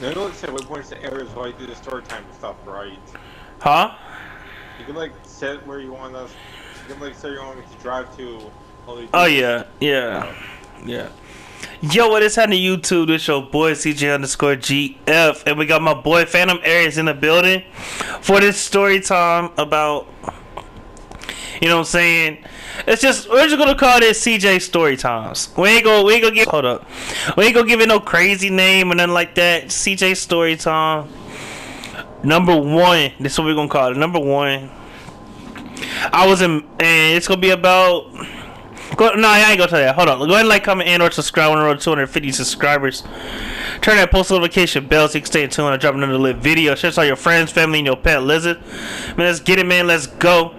No, no, say waypoints to areas while you do the story time stuff, right? Huh? You can like set where you want us. You can like say you want me to drive to. While you Oh do this. yeah, yeah, yeah. Yo, what is happening YouTube? This your boy CJ underscore GF, and we got my boy Phantom Aries in the building for this story time about, you know what I'm saying? We're just gonna call this CJ Story Times. We ain't gonna give hold up. We ain't gonna give it no crazy name or nothing like that. CJ Story Time. Number one. This is what we're gonna call it. Number one. And it's gonna be about. No, I ain't gonna tell you that. Hold on. Go ahead and like, comment, and or subscribe when we're on 250 subscribers. Turn that post notification bell so you can stay in tune when I drop another lit video. Share this to all your friends, family, and your pet lizard. Man, let's get it, man. Let's go.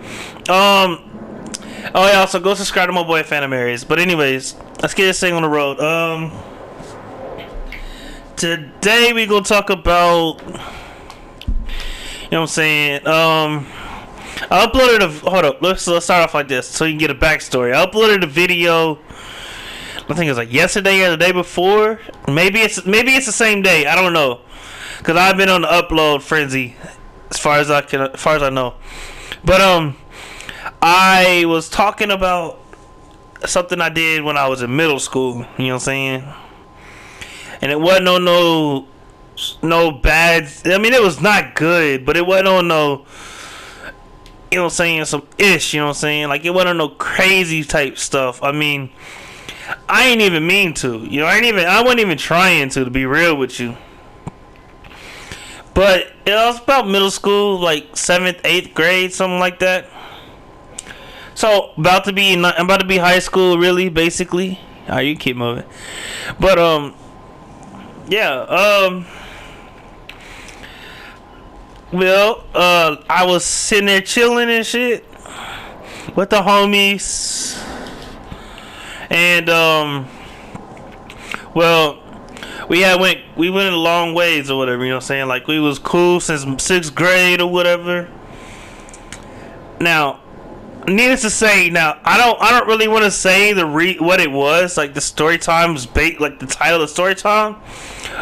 Oh yeah, also go subscribe to my boy Phantom Aries. But anyways, let's get this thing on the road. Today we gonna talk about, you know what I'm saying. I uploaded a hold up. Let's start off like this so you can get a backstory. I uploaded a video. I think it was like yesterday or the day before. Maybe it's the same day. I don't know, cause I've been on the upload frenzy as far as I know. But I was talking about something I did when I was in middle school. You know what I'm saying? And it wasn't on no bad. I mean, it was not good, but it wasn't on no. You know what I'm saying? Some ish. You know what I'm saying? Like, it wasn't on no crazy type stuff. I mean, I ain't even mean to. You know, I wasn't even trying to be real with you. But it was about middle school, like 7th, 8th grade, something like that. So I'm about to be high school, really, basically. Oh, you keep moving. But yeah, well, I was sitting there chilling and shit with the homies, and well, we went a long ways or whatever. You know what I'm saying? Like, we was cool since 6th grade or whatever. Now, needless to say, I don't really want to say what it was, like the story times like the title of story time,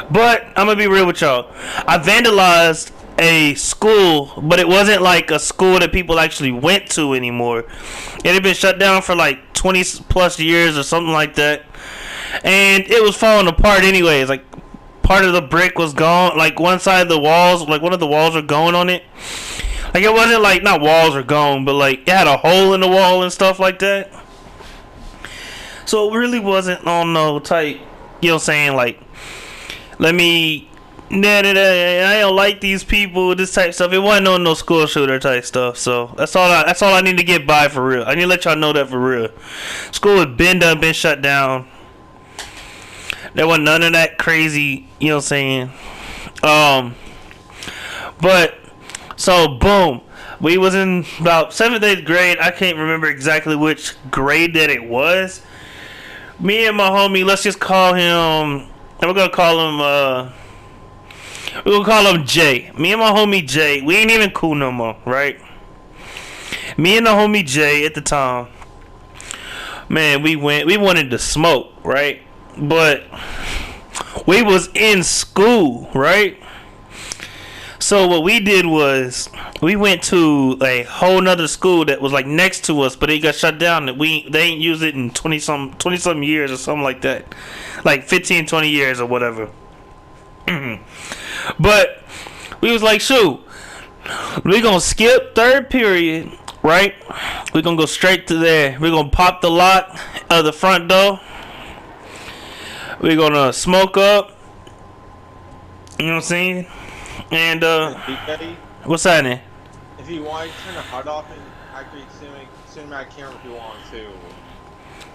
but I'm gonna be real with y'all. I vandalized a school, but it wasn't like a school that people actually went to anymore. It had been shut down for like 20 plus years or something like that, and it was falling apart anyways. Like, part of the brick was gone, like one side of the walls, like one of the walls were going on it. Like, it wasn't like, not walls are gone, but like it had a hole in the wall and stuff like that. So it really wasn't on no type, you know what I'm saying, like, let me, I don't like these people, this type stuff. It wasn't on no school shooter type stuff. So that's all I need to get by for real. I need to let y'all know that for real. School had been shut down. There wasn't none of that crazy, you know what I'm saying. But so, boom. We was in about 7th, 8th grade. I can't remember exactly which grade that it was. Me and my homie, let's just call him, and we're gonna call him Jay. Me and my homie Jay, we ain't even cool no more, right? Me and the homie Jay at the time, man, we wanted to smoke, right? But we was in school, right? So what we did was we went to a whole nother school that was like next to us, but it got shut down. That they ain't used it in 20 some years or something like that, like 15, 20 years or whatever. But we was like, shoot, we gonna skip 3rd period, right? We gonna go straight to there. We gonna pop the lock of the front door. We gonna smoke up. You know what I'm saying? And what's happening? If you want, turn the HUD off and activate cinematic camera if you want to.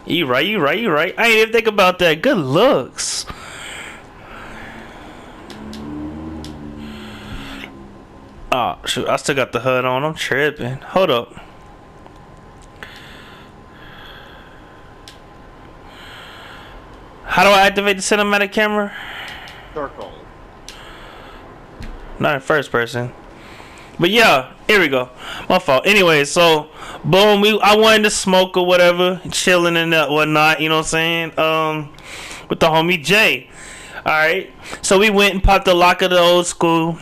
You right. I ain't even think about that. Good looks. Oh shoot, I still got the HUD on. I'm tripping. Hold up. How do I activate the cinematic camera? Circle. Not in first person. But yeah, here we go. My fault. Anyway, so boom, I wanted to smoke or whatever, chilling and that whatnot, you know what I'm saying? With the homie Jay. All right. So we went and popped the lock of the old school.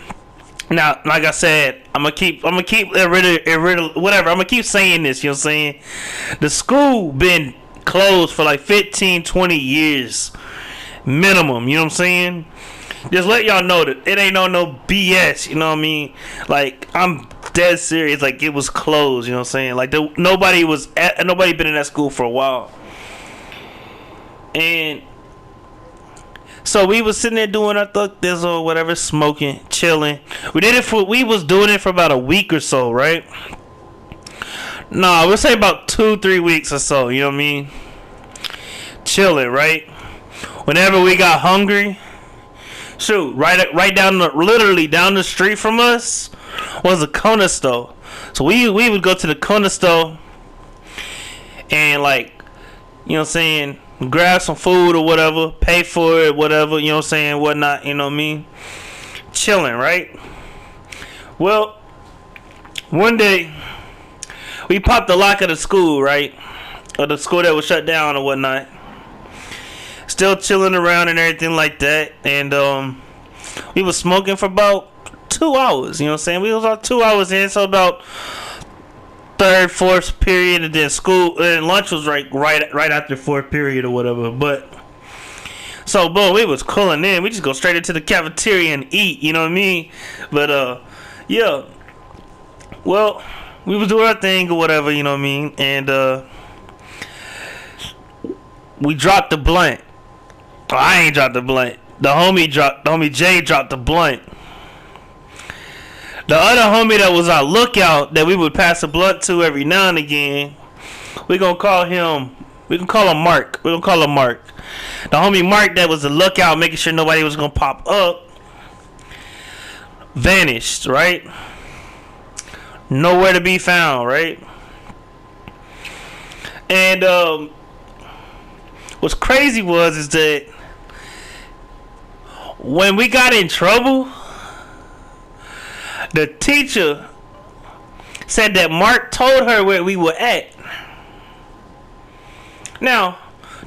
Now, like I said, I'm gonna keep whatever. I'm gonna keep saying this. You know what I'm saying? The school been closed for like 15, 20 years minimum. You know what I'm saying? Just let y'all know that it ain't no BS. You know what I mean? Like, I'm dead serious. Like, it was closed. You know what I'm saying? Like, nobody been in that school for a while. And so we was sitting there doing our thug thizzle or whatever, smoking, chilling. We was doing it for about a week or so, right? No, we'll say about 2-3 weeks or so. You know what I mean? Chilling, right? Whenever we got hungry, shoot, right down literally down the street from us was a corner store. So we would go to the corner store and, like, you know what I'm saying, grab some food or whatever, pay for it, whatever, you know what I'm saying, whatnot, you know what I mean? Chilling, right? Well, one day we popped the lock of the school, right? Or the school that was shut down or whatnot. Still chilling around and everything like that. And we was smoking for about 2 hours, you know what I'm saying? We was about 2 hours in, so about third, fourth period, and then school and lunch was right after fourth period or whatever. But so boom, we was cooling in. We just go straight into the cafeteria and eat, you know what I mean? But yeah. Well, we was doing our thing or whatever, you know what I mean? And we dropped the blunt. Oh, I ain't dropped the blunt. The homie Jay dropped the blunt. The other homie that was our lookout that we would pass a blunt to every now and again, we can call him Mark. The homie Mark that was the lookout, making sure nobody was gonna pop up, vanished, right? Nowhere to be found, right? And what's crazy is that when we got in trouble, the teacher said that Mark told her where we were at. Now,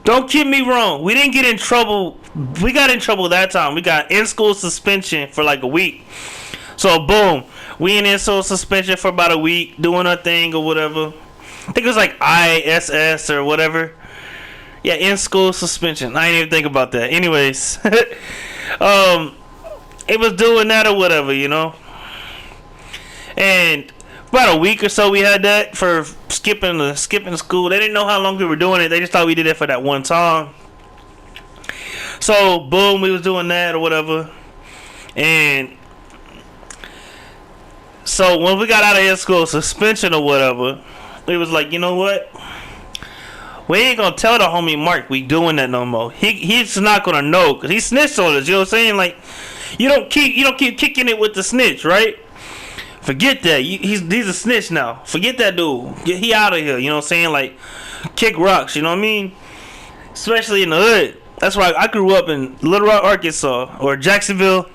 don't get me wrong. We didn't get in trouble. We got in trouble that time. We got in-school suspension for like a week. So, boom. We in in-school suspension for about a week, doing our thing or whatever. I think it was like ISS or whatever. Yeah, in-school suspension. I didn't even think about that. Anyways. It was doing that or whatever, you know. And about a week or so we had that for skipping school. They didn't know how long we were doing it. They just thought we did it for that one time. So boom, we was doing that or whatever. And so when we got out of in-school suspension or whatever, we was like, you know what? We ain't gonna tell the homie Mark we doing that no more. He's not gonna know because he snitched on us. You know what I'm saying? Like, you don't keep kicking it with the snitch, right? Forget that. He's a snitch now. Forget that dude. He out of here. You know what I'm saying? Like, kick rocks. You know what I mean? Especially in the hood. That's why I grew up in Little Rock, Arkansas, or Jacksonville,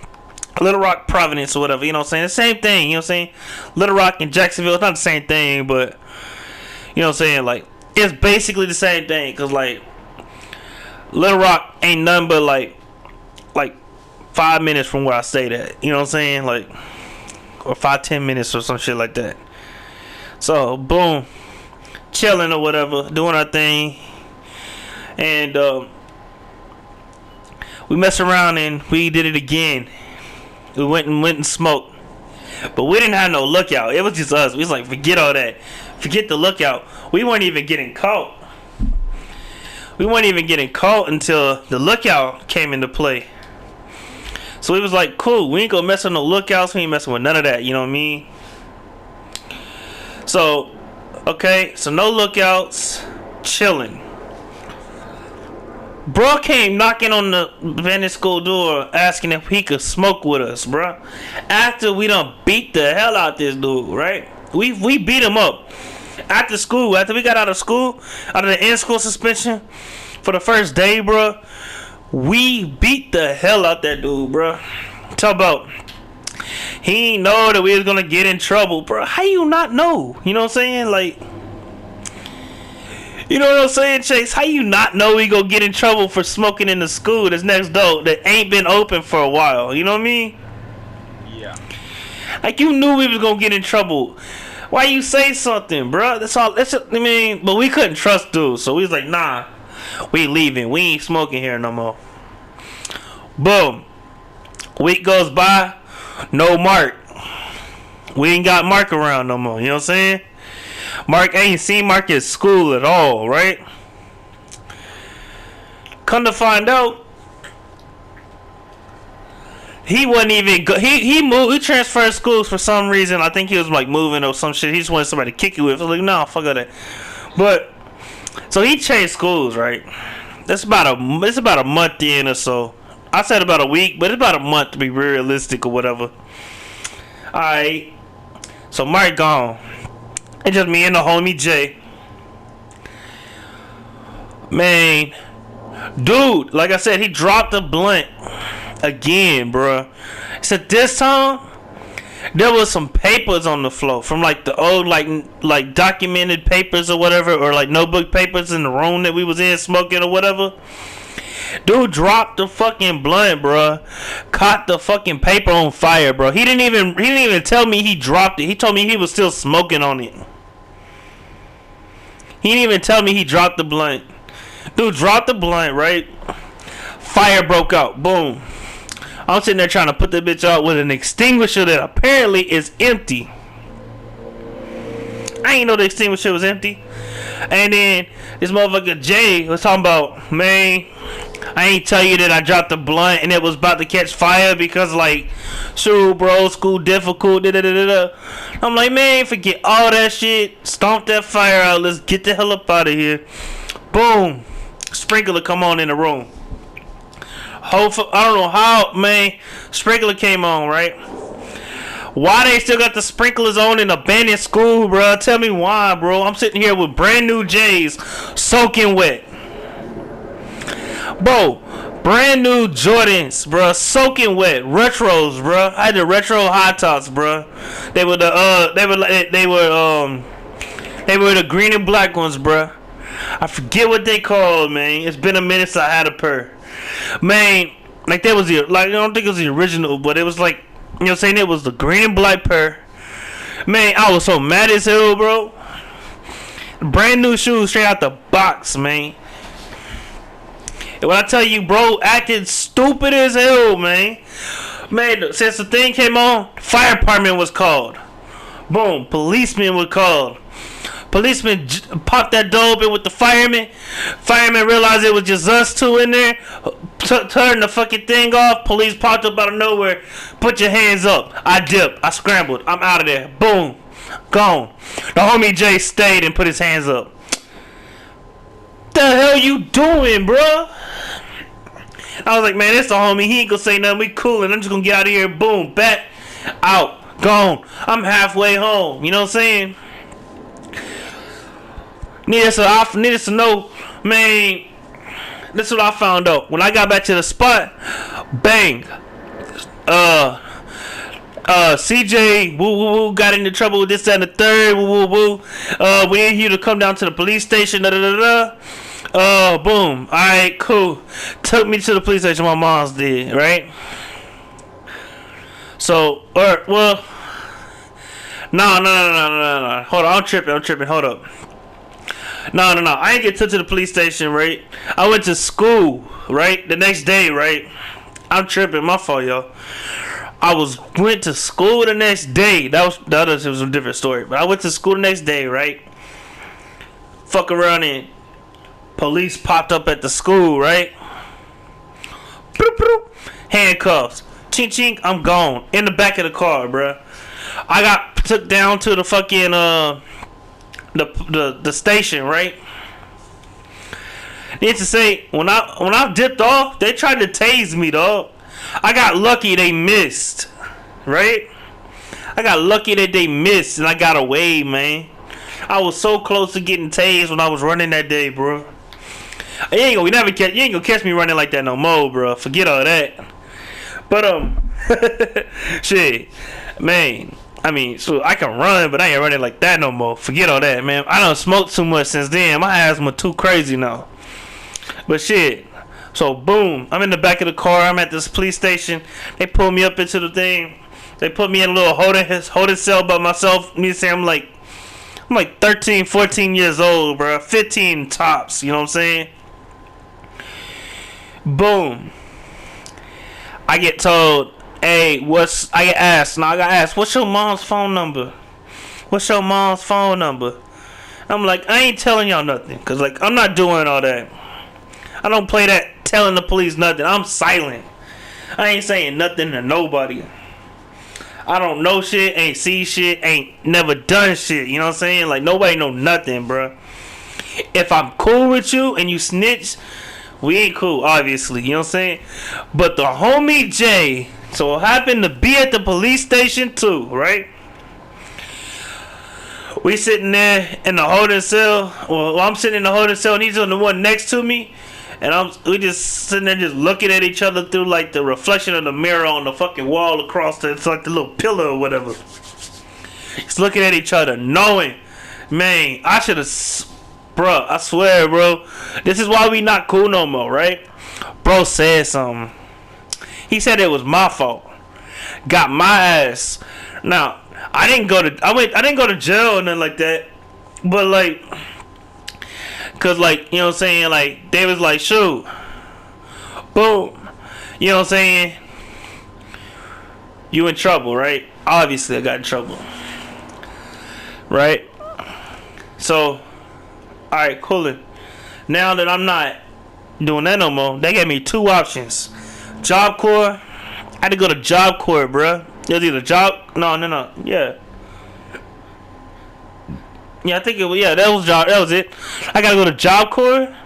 Little Rock, Providence, or whatever. You know what I'm saying? The same thing. You know what I'm saying? Little Rock and Jacksonville. It's not the same thing, but you know what I'm saying? Like, it's basically the same thing. Cause like, Little Rock ain't nothing but like 5 minutes from where I stayed at. You know what I'm saying? Like, or 5-10 minutes or some shit like that. So boom, chilling or whatever, doing our thing, and we messed around and we did it again. We went and smoked, but we didn't have no lookout. It was just us. We was like, forget all that, forget the lookout. We weren't even getting caught. We weren't even getting caught until the lookout came into play. So we was like, cool, we ain't gonna mess with no lookouts, we ain't messing with none of that, you know what I mean? So, okay, so no lookouts, chilling. Bro came knocking on the Vantage School door asking if he could smoke with us, bro. After we done beat the hell out this dude, right? We beat him up. After school, after we got out of school, out of the in-school suspension, for the first day, bro, we beat the hell out that dude, bro. Talk about, he ain't know that we was gonna get in trouble, bro. How you not know? You know what I'm saying? Like, You know what I'm saying, Chase? How you not know we gonna get in trouble for smoking in the school that's next door that ain't been open for a while? You know what I mean? Yeah. Like you knew we was gonna get in trouble. Why you say something, bro? That's all. I mean, but we couldn't trust dudes, so we was like, nah, we leaving. We ain't smoking here no more. Boom. Week goes by, no Mark. We ain't got Mark around no more. You know what I'm saying? Mark ain't seen Mark at school at all, right? Come to find out, he wasn't even he moved. He transferred schools for some reason. I think he was like moving or some shit. He just wanted somebody to kick it with. I was like, no, fuck all that. But so he changed schools, right? It's about a month in or so. I said about a week, but it's about a month to be realistic or whatever. Alright. So Mark gone. It's just me and the homie Jay. Man, dude, like I said, he dropped the blunt again, bruh. Except this time, there was some papers on the floor from like the old like documented papers or whatever, or like notebook papers in the room that we was in smoking or whatever. Dude dropped the fucking blunt, bruh. Caught the fucking paper on fire, bro. He didn't even tell me he dropped it. He told me he was still smoking on it. He didn't even tell me he dropped the blunt. Dude dropped the blunt, right? Fire broke out. Boom. I'm sitting there trying to put the bitch out with an extinguisher that apparently is empty. I ain't know the extinguisher was empty. And then this motherfucker Jay was talking about, man, I ain't tell you that I dropped the blunt and it was about to catch fire because like, shoot, bro, school difficult. Da, da, da, da. I'm like, man, forget all that shit. Stomp that fire out. Let's get the hell up out of here. Boom. Sprinkler come on in the room. Hopefully, I don't know how, man. Sprinkler came on, right? Why they still got the sprinklers on in abandoned school, bro? Tell me why, bro. I'm sitting here with brand new J's soaking wet. Bro, brand new Jordans, bro, soaking wet. Retros, bro. I had the retro high tops, bro. They were the green and black ones, bro. I forget what they called, man. It's been a minute since I had a pair. Man, like that was the I don't think it was the original, but it was like, you know what I'm saying, it was the green and black pair. Man, I was so mad as hell, bro. Brand new shoes straight out the box, man. And when I tell you, bro, acting stupid as hell, man. Man, since the thing came on, fire department was called. Boom, policeman was called. Policeman popped that door open with the fireman. Fireman realized it was just us two in there. Turned the fucking thing off. Police popped up out of nowhere. Put your hands up. I dipped. I scrambled. I'm out of there. Boom. Gone. The homie Jay stayed and put his hands up. The hell you doing, bro? I was like, man, it's the homie. He ain't gonna say nothing. We coolin'. I'm just gonna get out of here. Boom. Back. Out. Gone. I'm halfway home. You know what I'm saying? Needless to know, man, this is what I found out. When I got back to the spot, bang. CJ, woo woo woo, got into trouble with this, that, and the third, woo woo woo. We need you to come down to the police station, da da da da. Boom. Alright, cool. Took me to the police station, my mom's did, right? So, no. Hold on, I'm tripping, hold up. No. I ain't get took to the police station, right? I went to school, right? The next day, right? I'm tripping, my fault, y'all. Went to school the next day. It was a different story. But I went to school the next day, right? Fuck around and police popped up at the school, right? Bloop, bloop. Handcuffs. Chink chink, I'm gone. In the back of the car, bruh. I got took down to the fucking the station, right? Need to say, when I dipped off, they tried to tase me, dog. I got lucky they missed, right? I got lucky that they missed and I got away, man. I was so close to getting tased when I was running that day, bro. You ain't gonna catch me running like that no more, bro. Forget all that. But shit, man. I mean, so I can run, but I ain't running like that no more. Forget all that, man. I don't smoke too much since then. My asthma too crazy now. But shit. So boom, I'm in the back of the car. I'm at this police station. They pull me up into the thing. They put me in a little holding cell by myself. Me saying I'm like 13, 14 years old, bro. 15 tops. You know what I'm saying? Boom. I get told, hey, I get asked, what's your mom's phone number? What's your mom's phone number? I'm like, I ain't telling y'all nothing. Because, like, I'm not doing all that. I don't play that telling the police nothing. I'm silent. I ain't saying nothing to nobody. I don't know shit, ain't see shit, ain't never done shit. You know what I'm saying? Like, nobody know nothing, bro. If I'm cool with you and you snitch, we ain't cool, obviously. You know what I'm saying? But the homie Jay, so happened to be at the police station too, right? We sitting there in the holding cell. Well, I'm sitting in the holding cell and he's on the one next to me. And we just sitting there just looking at each other through like the reflection of the mirror on the fucking wall across it's like the little pillar or whatever. Just looking at each other, knowing, man, I should have, bro, I swear, bro, this is why we not cool no more, right? Bro said something. He said it was my fault. Got my ass. Now, I didn't go to jail or nothing like that. But like, cause like, you know what I'm saying, like they was like, shoot, boom, you know what I'm saying, you in trouble, right? Obviously I got in trouble, right? So, alright, cool. Now that I'm not doing that no more, they gave me two options. Job Corps. I had to go to Job Corps, bruh. It was either no, yeah. Yeah, I think it was, yeah, that was it. I gotta go to Job Corps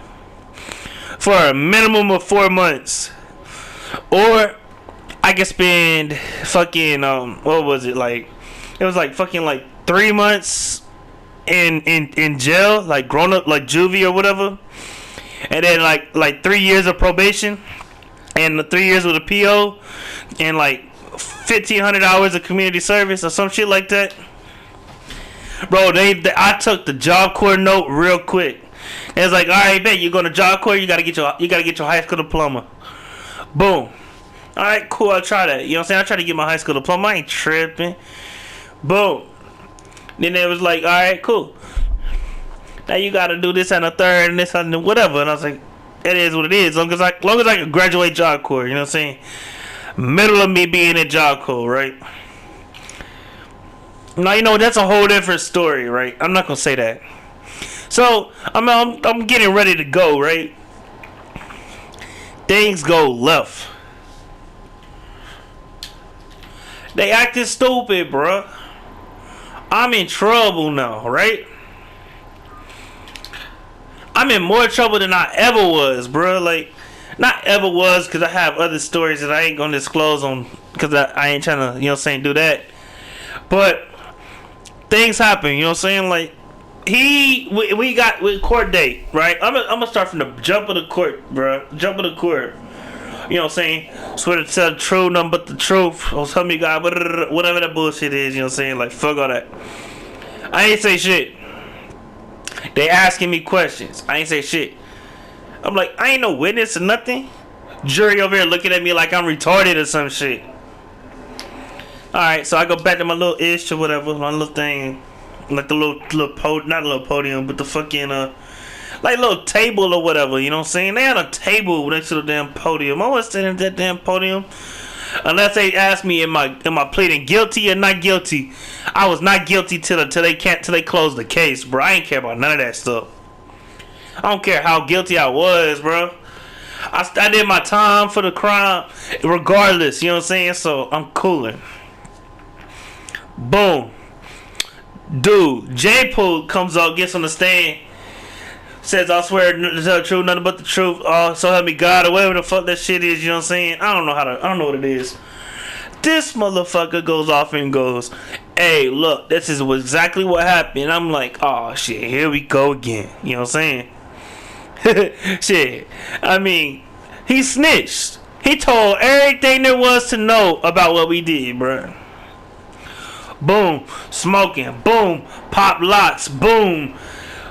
for a minimum of 4 months. Or I could spend fucking, what was it, like, it was like fucking like 3 months in jail, like grown up, like juvie or whatever. And then like 3 years of probation. And the 3 years with a PO. And like 1,500 hours of community service or some shit like that. Bro, I took the Job Corps note real quick. And it's like, all right, bet you going to Job Corps, you gotta get your high school diploma. Boom. All right, cool. I'll try that. You know what I'm saying? I try to get my high school diploma. I ain't tripping. Boom. Then it was like, all right, cool. Now you gotta do this and a third and this and whatever. And I was like, it is what it is. As long as I can graduate Job Corps. You know what I'm saying? Middle of me being in Job Corps, right? Now, you know, that's a whole different story, right? I'm not gonna say that. So, I'm getting ready to go, right? Things go left. They acting stupid, bruh. I'm in trouble now, right? I'm in more trouble than I ever was, bruh. Like, not ever was, because I have other stories that I ain't gonna disclose on, because I ain't trying to, you know what I'm saying, do that. But things happen, you know what I'm saying? Like, we got court date, right? I'm gonna start from the jump of the court, bro. Jump of the court. You know what I'm saying? Swear to tell the truth, nothing but the truth. Or tell me God, whatever that bullshit is, you know what I'm saying? Like, fuck all that. I ain't say shit. They asking me questions. I ain't say shit. I'm like, I ain't no witness or nothing. Jury over here looking at me like I'm retarded or some shit. Alright, so I go back to my little ish or whatever, my little thing. Like the little not a little podium, but the fucking, like little table or whatever, you know what I'm saying? They had a table next to the damn podium. I wasn't sitting at that damn podium. Unless they ask me, am I pleading guilty or not guilty? I was not guilty till they close the case, bro. I ain't care about none of that stuff. I don't care how guilty I was, bro. I did my time for the crime, regardless. You know what I'm saying? So I'm cooling. Boom. Dude, J Pool comes up, gets on the stand, says, I swear to tell the truth, nothing but the truth. So help me God, or whatever the fuck that shit is, you know what I'm saying? I don't know what it is. This motherfucker goes off and goes, hey, look, this is exactly what happened. I'm like, oh shit, here we go again. You know what I'm saying? Shit. I mean, he snitched. He told everything there was to know about what we did, bruh. boom, smoking, boom, pop locks, boom,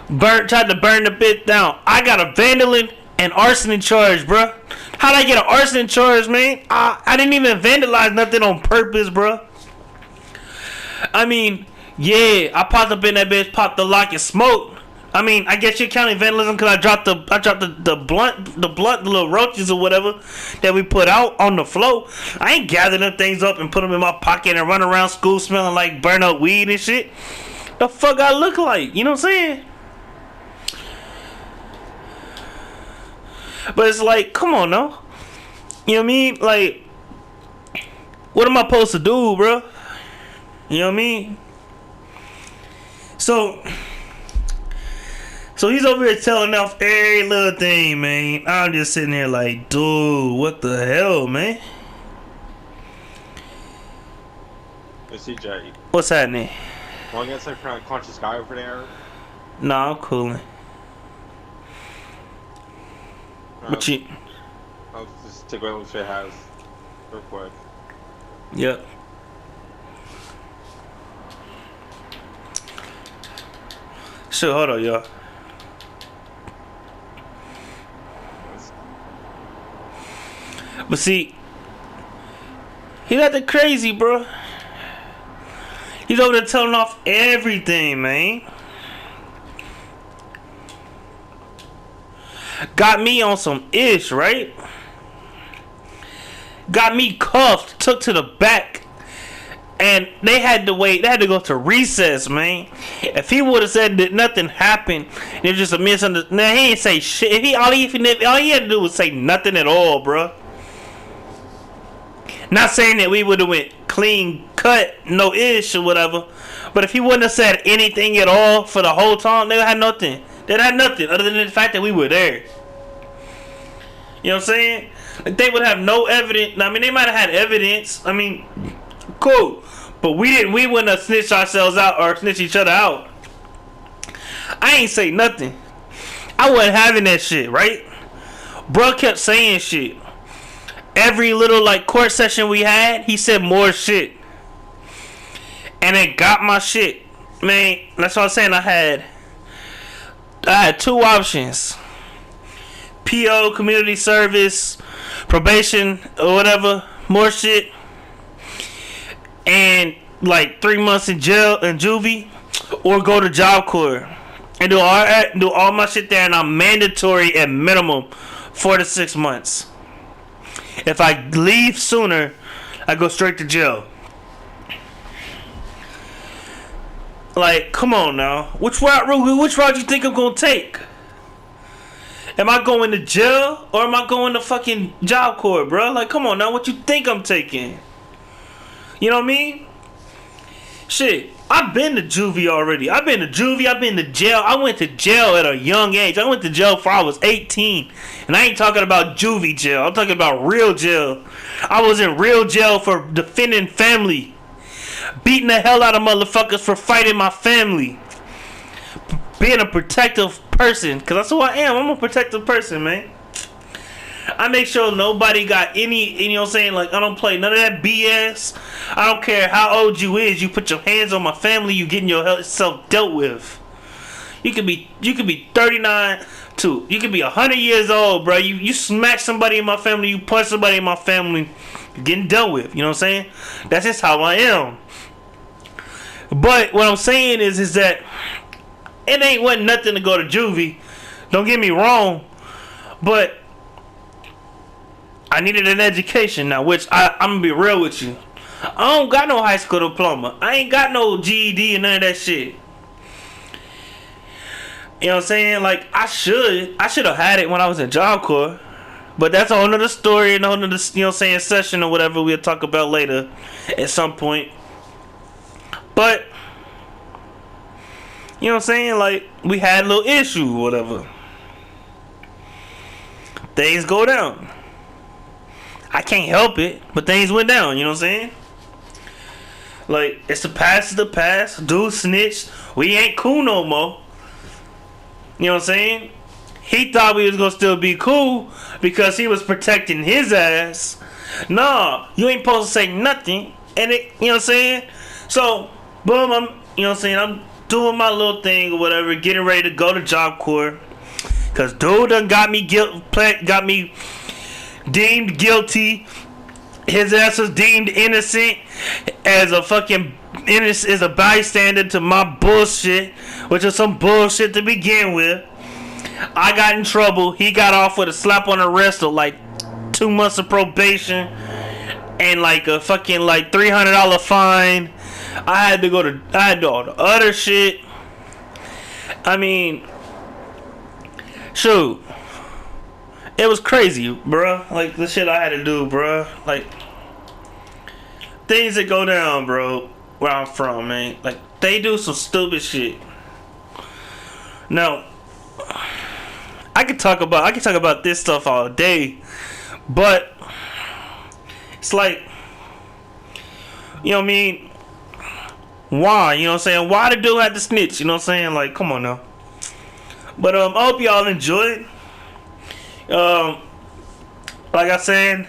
tried to burn the bit down. I got a vandalism and arson charge, bro. How'd I get an arson charge, man? I didn't even vandalize nothing on purpose, bro. I mean, yeah, I popped up in that bitch, popped the lock and smoked. I mean, I guess you're counting vandalism because I dropped the blunt, the little roaches or whatever that we put out on the floor. I ain't gathering them things up and put them in my pocket and run around school smelling like burn up weed and shit. The fuck I look like? You know what I'm saying? But it's like, come on, now. You know what I mean? Like, what am I supposed to do, bro? You know what I mean? So he's over here telling off every little thing, man. I'm just sitting here like, dude, what the hell, man? Hey, CJ. What's happening? Want to get some kind of conscious guy over there? Nah, I'm cooling. But you... I'll just take what shit has real quick. Yep. Sure, hold on, y'all. But see, he got the crazy, bro. He's over there telling off everything, man. Got me on some ish, right? Got me cuffed, took to the back. And they had to wait. They had to go to recess, man. If he would have said that nothing happened, it was just a misunderstanding. Nah, he ain't say shit. All he had to do was say nothing at all, bro. Not saying that we would have went clean cut, no ish or whatever. But if he wouldn't have said anything at all for the whole time, they had nothing. They had nothing other than the fact that we were there. You know what I'm saying? Like, they would have no evidence. I mean, they might have had evidence. I mean, cool. But we wouldn't have snitched ourselves out or snitched each other out. I ain't say nothing. I wasn't having that shit, right? Bro kept saying shit. Every little like court session we had, he said more shit. And it got my shit. Man, that's what I'm saying. I had two options. PO, community service, probation, or whatever, more shit. And like 3 months in jail and juvie, or go to job corps and do all my shit there, and I'm mandatory at minimum 4 to 6 months. If I leave sooner, I go straight to jail. Like, come on now. Which route you think I'm gonna take? Am I going to jail or am I going to fucking job corps, bro? Like, come on now. What you think I'm taking? You know what I mean? Shit, I've been to juvie already. I've been to juvie. I've been to jail. I went to jail at a young age. I went to jail before I was 18. And I ain't talking about juvie jail. I'm talking about real jail. I was in real jail for defending family. Beating the hell out of motherfuckers for fighting my family. Being a protective person. Because that's who I am. I'm a protective person, man. I make sure nobody got any, you know what I'm saying, like, I don't play none of that BS. I don't care how old you is. You put your hands on my family, you getting yourself dealt with. You could be 39 to, you could be 100 years old, bro. You smack somebody in my family, you punch somebody in my family, you're getting dealt with. You know what I'm saying? That's just how I am. But what I'm saying is that it wasn't nothing to go to juvie. Don't get me wrong. But I needed an education now, which I'm going to be real with you. I don't got no high school diploma. I ain't got no GED and none of that shit. You know what I'm saying? Like, I should have had it when I was in Job Corps. But that's a whole nother story and a whole nother, you know what I'm saying, session or whatever we'll talk about later at some point. But, you know what I'm saying? Like, we had a little issue or whatever. Things go down. I can't help it, but things went down, you know what I'm saying? Like, it's the past is the past. Dude snitched. We ain't cool no more. You know what I'm saying? He thought we was gonna still be cool because he was protecting his ass. Nah, you ain't supposed to say nothing. And it, you know what I'm saying? So, Boom, I'm, you know what I'm saying, I'm doing my little thing or whatever, getting ready to go to Job Corps. Cause dude done got me deemed guilty. His ass was deemed innocent as a fucking innocent as a bystander to my bullshit, which was some bullshit to begin with. I got in trouble. He got off with a slap on the wrist of like 2 months of probation and like a fucking like $300 fine. I had to do all the other shit. I mean, shoot, it was crazy, bruh. Like the shit I had to do, bruh. Like things that go down, bro, where I'm from, man. Like they do some stupid shit. Now, I could talk about this stuff all day, but it's like, you know what I mean? Why? You know what I'm saying? Why the dude had to snitch? You know what I'm saying? Like, come on now. But I hope y'all enjoyed. Like I said,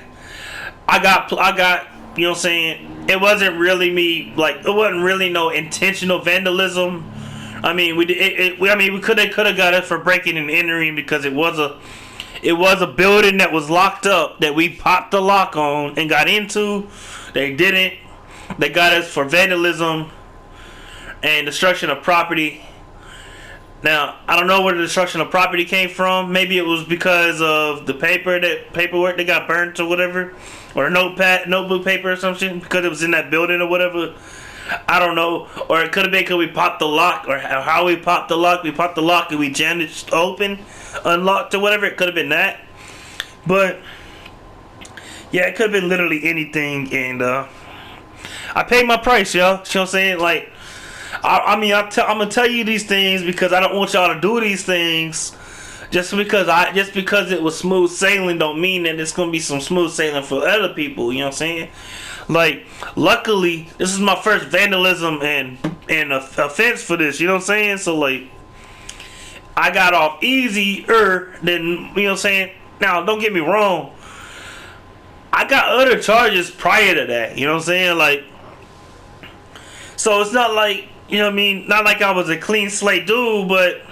I got, you know what I'm saying? It wasn't really me, like, it wasn't really no intentional vandalism. I mean, we could have got it for breaking and entering because it was a building that was locked up that we popped the lock on and got into. They didn't. They got us for vandalism and destruction of property. Now, I don't know where the destruction of property came from. Maybe it was because of the paperwork that got burnt or whatever, or notebook paper or something, because it was in that building or whatever. I don't know. Or it could have been because we popped the lock, or how we popped the lock. We popped the lock and we jammed it open, unlocked or whatever. It could have been that. But yeah, it could have been literally anything. And I paid my price, y'all. You know what I'm saying? Like, I'm gonna tell you these things because I don't want y'all to do these things. Just because it was smooth sailing don't mean that it's gonna be some smooth sailing for other people. You know what I'm saying? Like, luckily, this is my first vandalism and offense for this. You know what I'm saying? So like, I got off easier than, you know what I'm saying. Now, don't get me wrong. I got other charges prior to that. You know what I'm saying? Like, so it's not like, you know what I mean? Not like I was a clean slate dude, but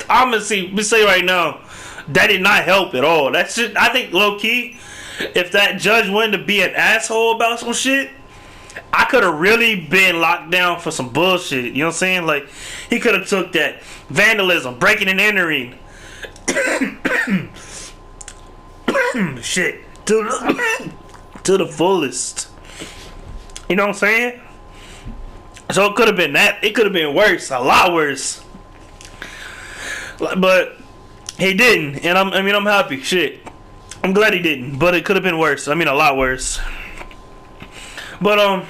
I'm gonna say right now, that did not help at all. That's just, I think low key, if that judge wanted to be an asshole about some shit, I could have really been locked down for some bullshit. You know what I'm saying? Like, he could have took that vandalism, breaking and entering, shit to the fullest. You know what I'm saying? So it could have been that. It could have been worse, a lot worse. But he didn't, and I'm happy. Shit, I'm glad he didn't. But it could have been worse. I mean, a lot worse. But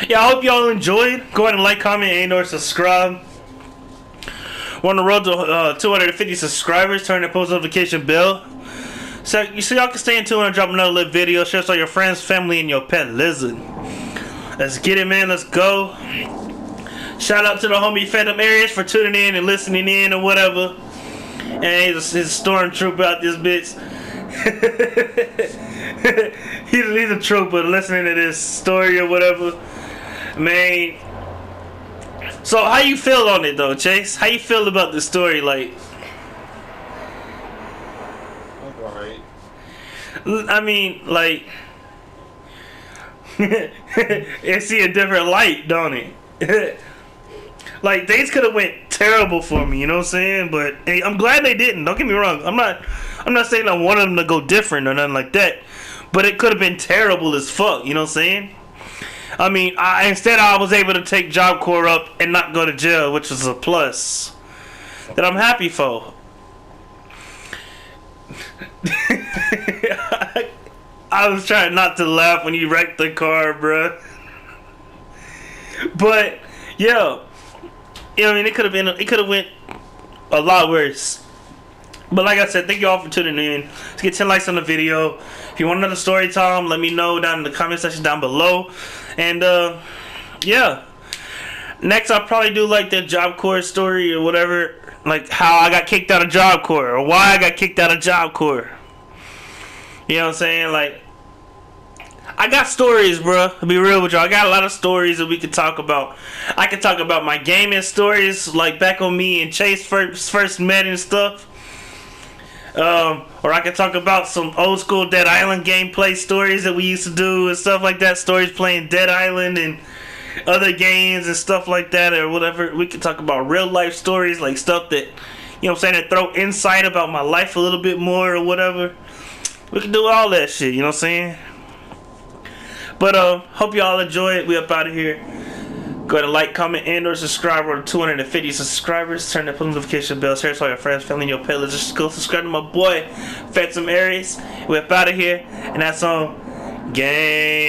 yeah, I hope y'all enjoyed. Go ahead and like, comment, and/or subscribe. We're on the road to 250 subscribers. Turn the post notification bell. So y'all can stay in tune and drop another lit video. Share this with your friends, family, and your pet lizard. Let's get it, man. Let's go. Shout out to the homie Phantom Aries for tuning in and listening in or whatever. And he's a stormtrooper out this bitch. he's a trooper listening to this story or whatever. Man. So how you feel on it though, Chase? How you feel about the story? Like, alright. I mean, like, it see a different light, don't it? Like, things could have went terrible for me, you know what I'm saying? But hey, I'm glad they didn't. Don't get me wrong. I'm not saying I wanted them to go different or nothing like that. But it could have been terrible as fuck, you know what I'm saying? I mean, instead I was able to take Job Corps up and not go to jail, which is a plus that I'm happy for. I was trying not to laugh when you wrecked the car, bruh. But yeah, you know what I mean, it could have went a lot worse. But like I said, thank you all for tuning in. Let's get 10 likes on the video. If you want another story time, let me know down in the comment section down below. And yeah, next I'll probably do like the Job Corps story or whatever, like how I got kicked out of Job Corps or why I got kicked out of Job Corps. You know what I'm saying? Like, I got stories, bro. To be real with y'all, I got a lot of stories that we could talk about. I could talk about my gaming stories, like back when me and Chase first met and stuff. Or I could talk about some old school Dead Island gameplay stories that we used to do and stuff like that. Stories playing Dead Island and other games and stuff like that, or whatever. We could talk about real life stories, like stuff that, you know what I'm saying, that throw insight about my life a little bit more or whatever. We can do all that shit, you know what I'm saying? But hope y'all enjoy it. We up out of here. Go ahead and like, comment, and or subscribe. We're 250 subscribers. Turn that post notification bell. Share it to all your friends, family, and your playlists. Just go subscribe to my boy, Phantom Aries. We up out of here. And that's on Game.